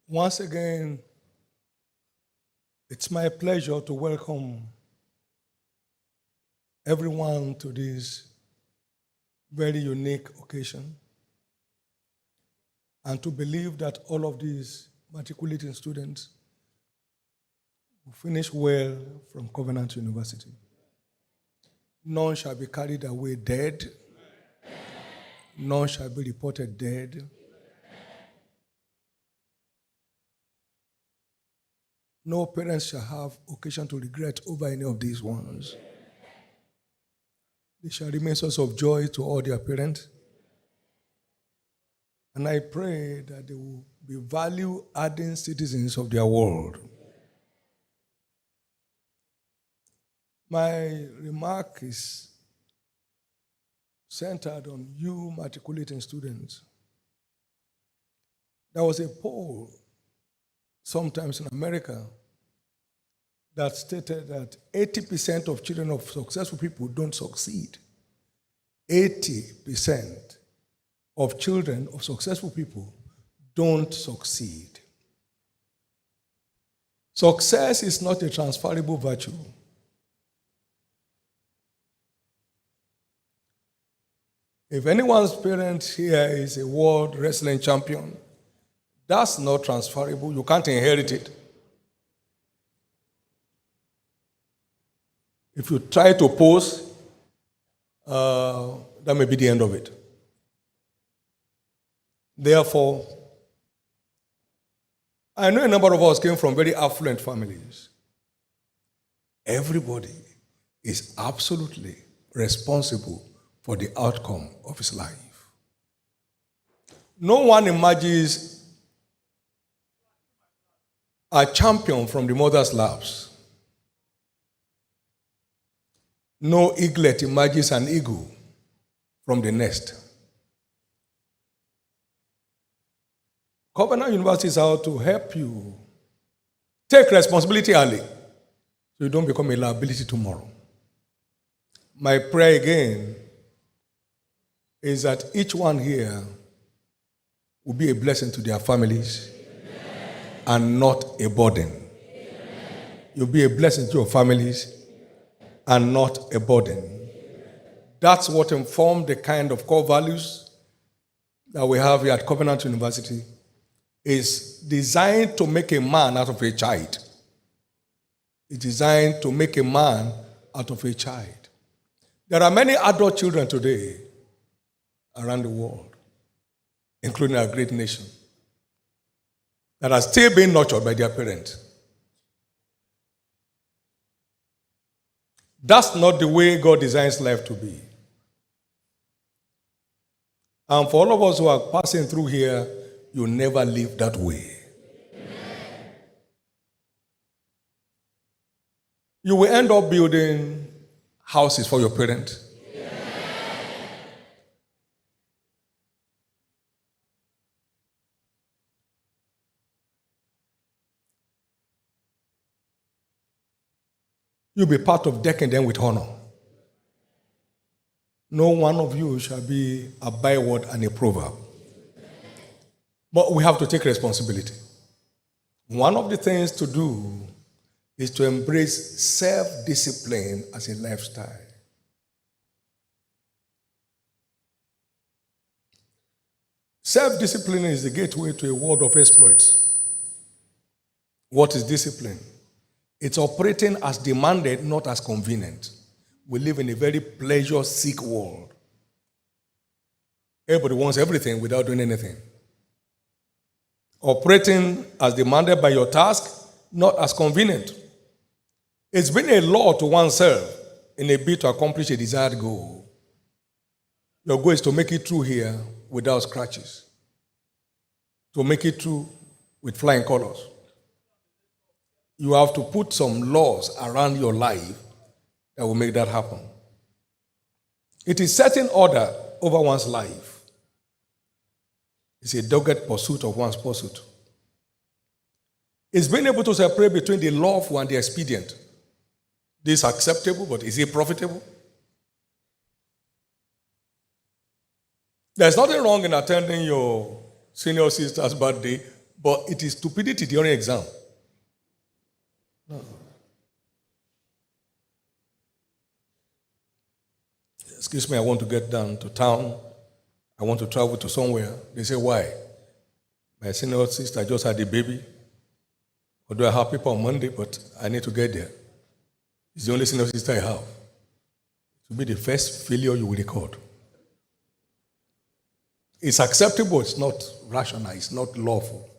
Once again, it's my pleasure to welcome everyone to this very unique occasion and to believe that all of these matriculating students will finish well from Covenant University. None shall be carried away dead. None shall be reported dead. No parents shall have occasion to regret over any of these ones. They shall remain source of joy to all their parents. And I pray that they will be value-adding citizens of their world. My remark is centered on you matriculating students. There was a poll sometimes in America that stated that 80% of children of successful people don't succeed. 80% of children of successful people don't succeed. Success is not a transferable virtue. If anyone's parent here is a world wrestling champion, that's not transferable. You can't inherit it. If you try to pose, that may be the end of it. Therefore, I know a number of us came from very affluent families. Everybody is absolutely responsible for the outcome of his life. No one emerges a champion from the mother's laps. No eaglet emerges an eagle from the nest. Covenant University is out to help you take responsibility early so you don't become a liability tomorrow. My prayer again is that each one here will be a blessing to their families. Amen. And not a burden. Amen. You'll be a blessing to your families and not a burden. Amen. That's what informed the kind of core values that we have here at Covenant University. Is designed to make a man out of a child. It's designed to make a man out of a child. There are many adult children today around the world, including our great nation, that are still being nurtured by their parents. That's not the way God designs life to be. And for all of us who are passing through here, you never live that way. Amen. You will end up building houses for your parents. Amen. You'll be part of decking them with honor. No one of you shall be a byword and a proverb. But we have to take responsibility. One of the things to do is to embrace self-discipline as a lifestyle. Self-discipline is the gateway to a world of exploits. What is discipline? It's operating as demanded, not as convenient. We live in a very pleasure-seek world. Everybody wants everything without doing anything. Operating as demanded by your task, not as convenient. It's been a law to oneself in a bid to accomplish a desired goal. Your goal is to make it through here without scratches. To make it through with flying colors. You have to put some laws around your life that will make that happen. It is setting order over one's life. It's a dogged pursuit of one's pursuit. It's being able to separate between the lawful and the expedient. This is acceptable, but is it profitable? There's nothing wrong in attending your senior sister's birthday But it is stupidity during exam. No. Excuse me, I want to get down to town. I want to travel to somewhere. They say, why? My senior sister just had a baby. Although I have people on Monday, but I need to get there. It's the only senior sister I have. It will be the first failure you will record. It's acceptable, it's not rational, it's not lawful.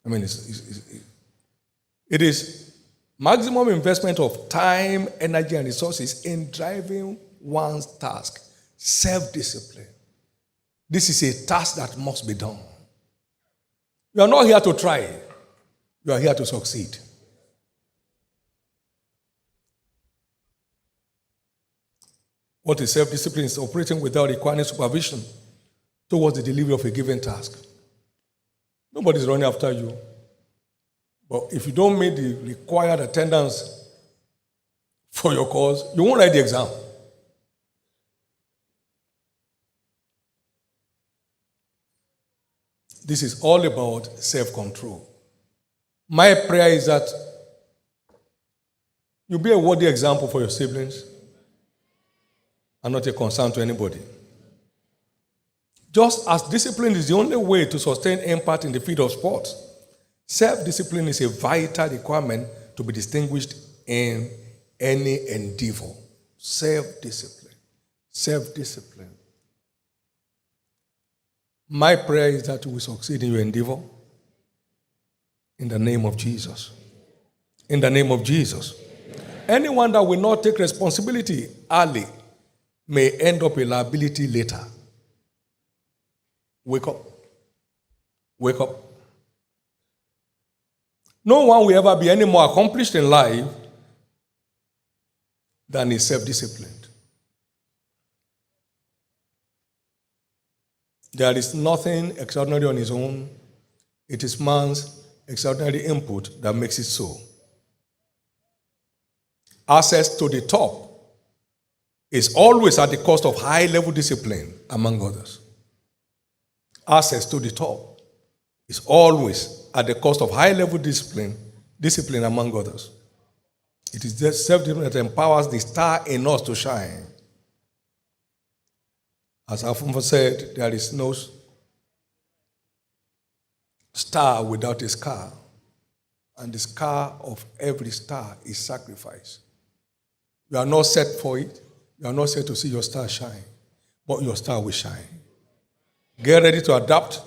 I mean, it is maximum investment of time, energy, and resources in driving one's task. Self-discipline. This is a task that must be done. You are not here to try. You are here to succeed. What is self-discipline? It's operating without requiring supervision towards the delivery of a given task. Nobody's running after you. But if you don't meet the required attendance for your course, you won't write the exam. This is all about self-control. My prayer is that you be a worthy example for your siblings and not a concern to anybody. Just as discipline is the only way to sustain impact in the field of sports, self-discipline is a vital requirement to be distinguished in any endeavor. Self-discipline. Self-discipline. My prayer is that you will succeed in your endeavor. In the name of Jesus. In the name of Jesus. Anyone that will not take responsibility early may end up a liability later. Wake up. Wake up. No one will ever be any more accomplished in life than is self-disciplined. There is nothing extraordinary on his own. It is man's extraordinary input that makes it so. Access to the top is always at the cost of high-level discipline, among others. Access to the top is always at the cost of high-level discipline among others. It is this self-discipline that empowers the star in us to shine. As I've often said, there is no star without a scar. And the scar of every star is sacrifice. You are not set for it. You are not set to see your star shine. But your star will shine. Get ready to adapt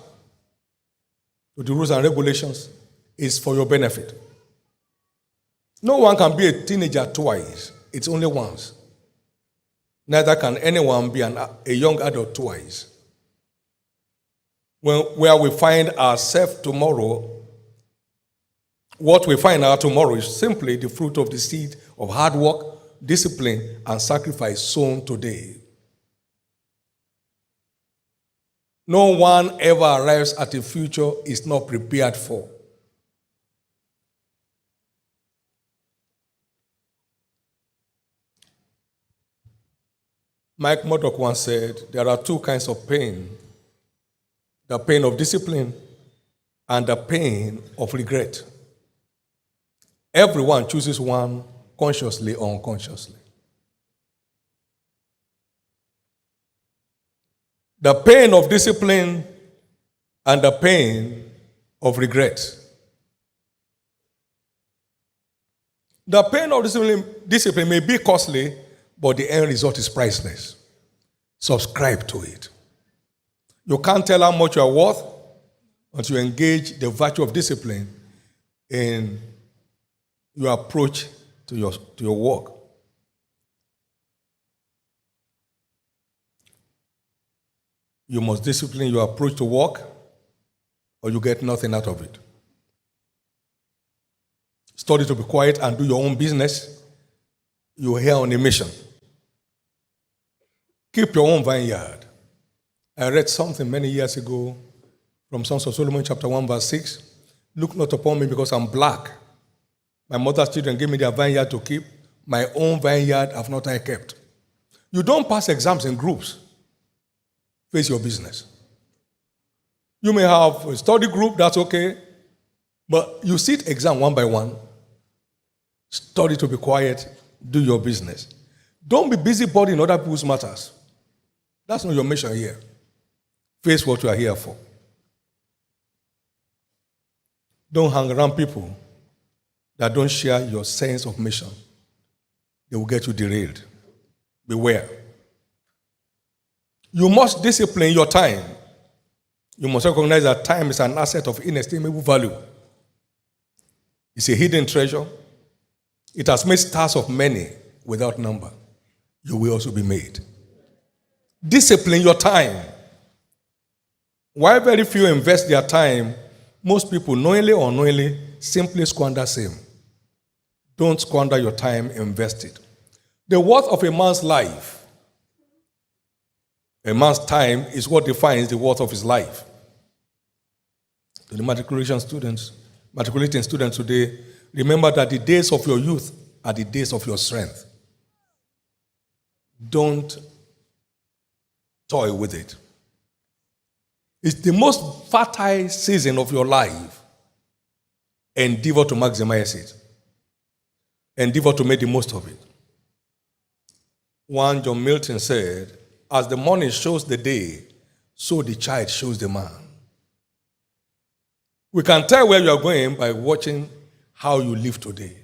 to the rules and regulations. It's for your benefit. No one can be a teenager twice. It's only once. Neither can anyone be a young adult twice. Where we find ourselves tomorrow, what we find out tomorrow is simply the fruit of the seed of hard work, discipline, and sacrifice sown today. No one ever arrives at a future is not prepared for. Mike Murdoch once said, there are two kinds of pain. The pain of discipline and the pain of regret. Everyone chooses one consciously or unconsciously. The pain of discipline and the pain of regret. The pain of discipline may be costly, but the end result is priceless. Subscribe to it. You can't tell how much you are worth until you engage the virtue of discipline in your approach to your work. You must discipline your approach to work, or you get nothing out of it. Study to be quiet and do your own business. You are here on a mission. Keep your own vineyard. I read something many years ago from Songs of Solomon chapter 1 verse 6. Look not upon me because I'm black. My mother's children gave me their vineyard to keep. My own vineyard have not I kept. You don't pass exams in groups. Face your business. You may have a study group, that's okay. But you sit exam one by one. Study to be quiet. Do your business. Don't be busybody in other people's matters. That's not your mission here. Face what you are here for. Don't hang around people that don't share your sense of mission. They will get you derailed. Beware. You must discipline your time. You must recognize that time is an asset of inestimable value. It's a hidden treasure. It has made stars of many without number. You will also be made. Discipline your time. While very few invest their time, most people, knowingly or unknowingly, simply squander same. Don't squander your time, invest it. The worth of a man's life, a man's time, is what defines the worth of his life. To the matriculating students today, remember that the days of your youth are the days of your strength. Don't toy with it. It's the most fertile season of your life. Endeavor to maximize it. Endeavor to make the most of it. One John Milton said, as the morning shows the day, so the child shows the man. We can tell where you are going by watching how you live today.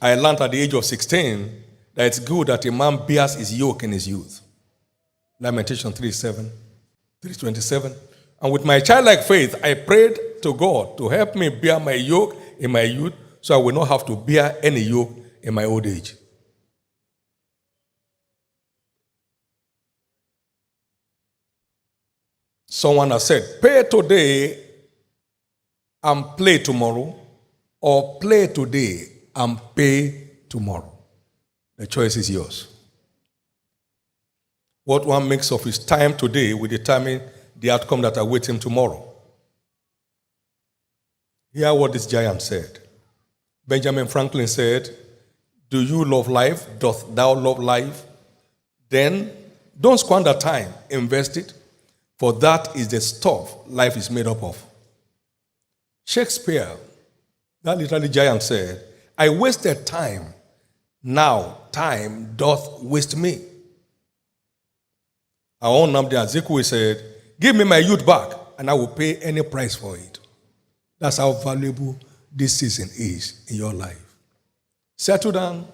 I learned at the age of 16 that it's good that a man bears his yoke in his youth. Lamentation 3:27. And with my childlike faith, I prayed to God to help me bear my yoke in my youth so I will not have to bear any yoke in my old age. Someone has said, pay today and play tomorrow, or play today and pay tomorrow. The choice is yours. What one makes of his time today will determine the outcome that awaits him tomorrow. Hear what this giant said. Benjamin Franklin said, do you love life? Doth thou love life? Then don't squander time, invest it, for that is the stuff life is made up of. Shakespeare, that literally giant, said, I wasted time, now time doth waste me. Our own Nnamdi Azikiwe said, give me my youth back, and I will pay any price for it. That's how valuable this season is in your life. Settle down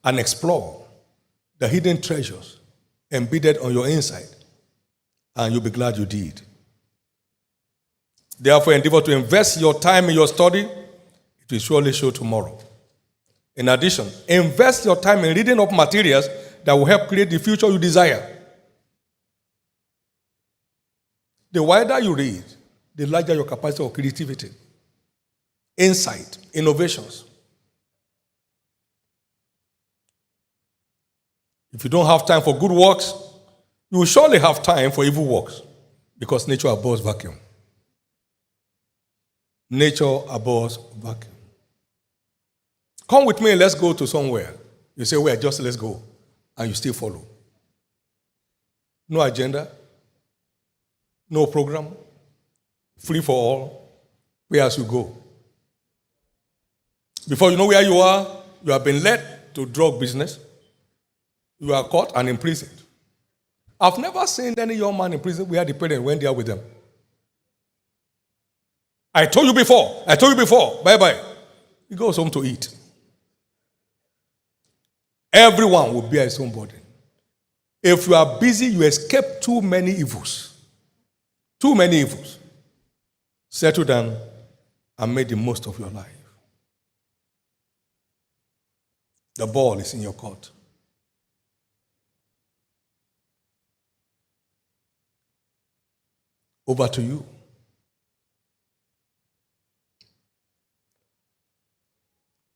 and explore the hidden treasures embedded on your inside, and you'll be glad you did. Therefore, endeavor to invest your time in your study. It will surely show tomorrow. In addition, invest your time in reading up materials that will help create the future you desire. The wider you read, the larger your capacity of creativity, insight, innovations. If you don't have time for good works, you will surely have time for evil works, because nature abhors vacuum. Nature abhors vacuum. Come with me, let's go to somewhere. You say, well, just let's go. And you still follow. No agenda, no program, free for all, where as you go. Before you know where you have been led to drug business. You are caught and imprisoned. I've never seen any young man in prison where the parents went there with them. I told you before. Bye-bye. He goes home to eat. Everyone will bear his own burden. If you are busy, you escape too many evils. Too many evils. Settle down and make the most of your life. The ball is in your court. Over to you.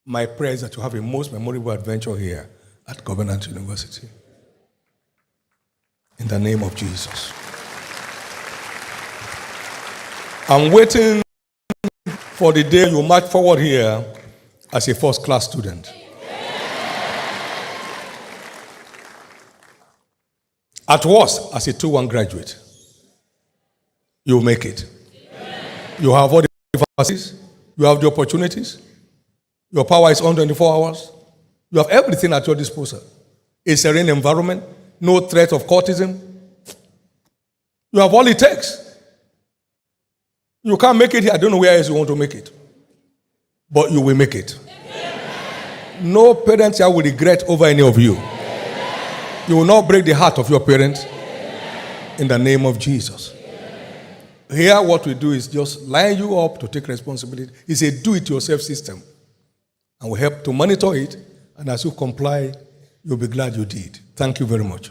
My prayer is that you have a most memorable adventure here at Covenant University. In the name of Jesus. I'm waiting for the day you march forward here as a first-class student. At worst, as a 2-1 graduate, you'll make it. You have all the facilities, you have the opportunities, your power is on 24 hours, you have everything at your disposal. A serene environment, no threat of courtism. You have all it takes. You can't make it here, I don't know where else you want to make it. But you will make it. No parents here will regret over any of you. You will not break the heart of your parents. In the name of Jesus. Here, what we do is just line you up to take responsibility. It's a do-it-yourself system. And we help to monitor it. And as you comply, you'll be glad you did. Thank you very much.